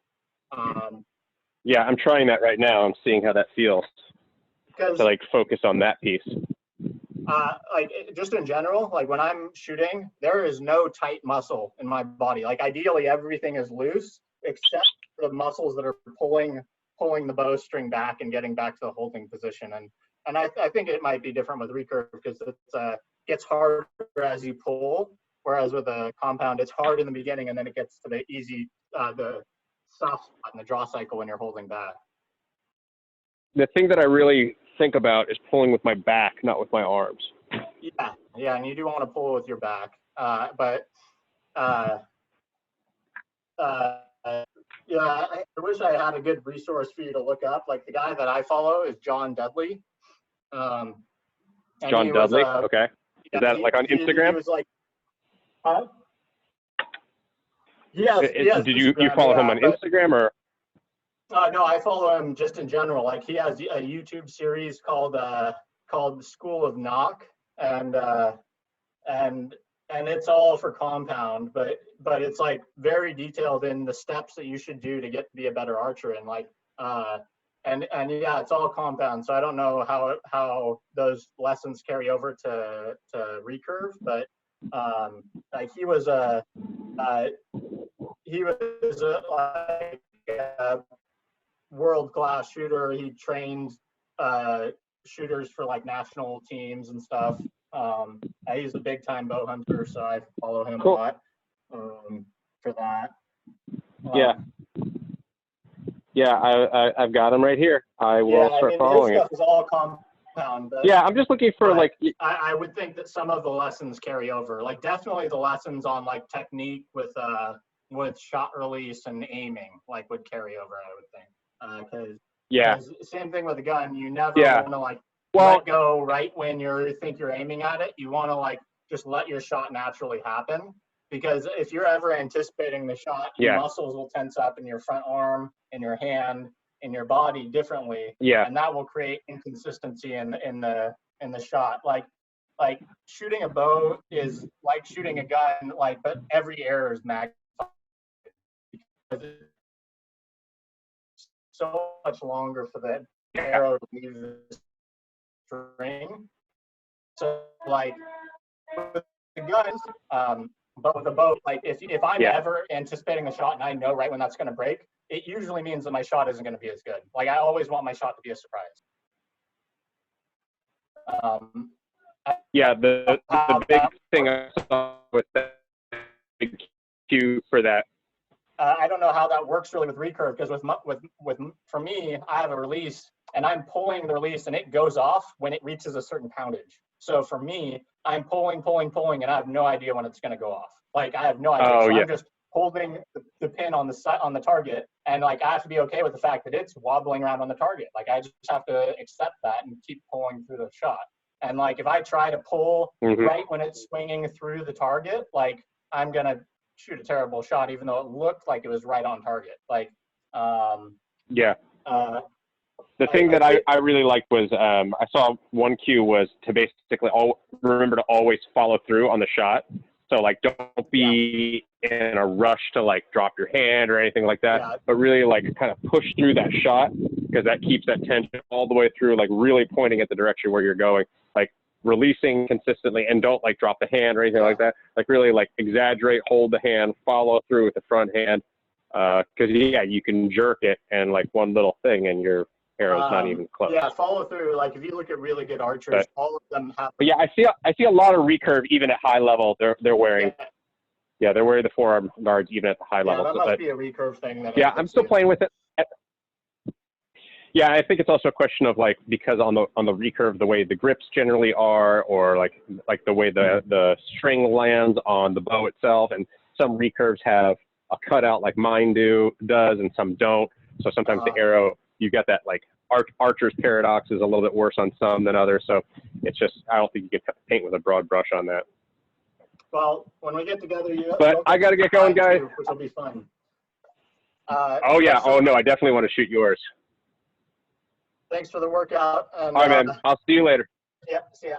Yeah, I'm trying that right now. I'm seeing how that feels. To like focus on that piece. Like just in general, like when I'm shooting, there is no tight muscle in my body. Like ideally everything is loose except for the muscles that are pulling the bowstring back and getting back to the holding position. And I think it might be different with recurve because it gets harder as you pull, whereas with a compound, it's hard in the beginning and then it gets to the easy, the soft spot in the draw cycle when you're holding back. The thing that I really think about is pulling with my back, not with my arms. Yeah, and you do want to pull with your back, yeah, I wish I had a good resource for you to look up. Like the guy that I follow is John Dudley. John Dudley, okay. Is that like on Instagram? He was like, huh? Yes. Did you follow him on Instagram or? No, I follow him just in general. Like he has a YouTube series called School of Knock, and it's all for compound, but it's like very detailed in the steps that you should do to be a better archer, and like and yeah, it's all compound. So I don't know how those lessons carry over to recurve, but like he was like a world-class shooter. He trained shooters for like national teams and stuff. He's a big-time bow hunter, so I follow him a lot for that. Yeah, I've got them right here. I will Yeah, I start mean, his following it. stuff is all compound. But Yeah, I'm just looking for but like, I would think that some of the lessons carry over. Like definitely the lessons on like technique with shot release and aiming like would carry over, I would think. Because yeah, same thing with a gun, you never yeah. want to like Well, let go right when you think you're aiming at it. You want to like just let your shot naturally happen. Because if you're ever anticipating the shot, your yeah, muscles will tense up in your front arm, in your hand, in your body differently, yeah, and that will create inconsistency in the shot. Like shooting a bow is like shooting a gun, like, but every error is magnified because it's so much longer for the arrow to leave the string. So like with the guns, but with the bow, like if I'm yeah. ever anticipating the shot and I know right when that's going to break, it usually means that my shot isn't going to be as good. Like I always want my shot to be a surprise. Yeah, the big thing I saw with that big cue for that. I don't know how that works really with recurve, because for me, I have a release and I'm pulling the release and it goes off when it reaches a certain poundage. So for me, I'm pulling, and I have no idea when it's going to go off. Like I have no idea. Oh, So yeah. I'm just holding the pin on the target, and like I have to be okay with the fact that it's wobbling around on the target. Like I just have to accept that and keep pulling through the shot. And like if I try to pull right when it's swinging through the target, like I'm gonna shoot a terrible shot, even though it looked like it was right on target. Like Yeah. The thing I that I really liked was I saw one cue was to basically remember to always follow through on the shot. So like don't be in a rush to like drop your hand or anything like that, but really like kind of push through that shot, because that keeps that tension all the way through, like really pointing at the direction where you're going, like releasing consistently, and don't like drop the hand or anything like that. Like really like exaggerate, hold the hand, follow through with the front hand. Because yeah, you can jerk it and like one little thing and your arrow's not even close. Yeah, follow through. Like if you look at really good archers, all of them have. But yeah, I see a lot of recurve even at high level. They're wearing. Yeah, they're wearing the forearm guards even at the high level. That must be a recurve thing. Yeah, I'm still playing with it. Yeah, I think it's also a question of like, because on the recurve, the way the grips generally are, or like the way the string lands on the bow itself, and some recurves have a cutout like mine does, and some don't. So sometimes the arrow, you get that like archer's paradox is a little bit worse on some than others. So it's just, I don't think you can paint with a broad brush on that. Well, when we get together, but I got to get going, guys. Which will be fun. Oh yeah. Oh no, I definitely want to shoot yours. Thanks for the workout. And, all right, man. I'll see you later. Yeah. See ya.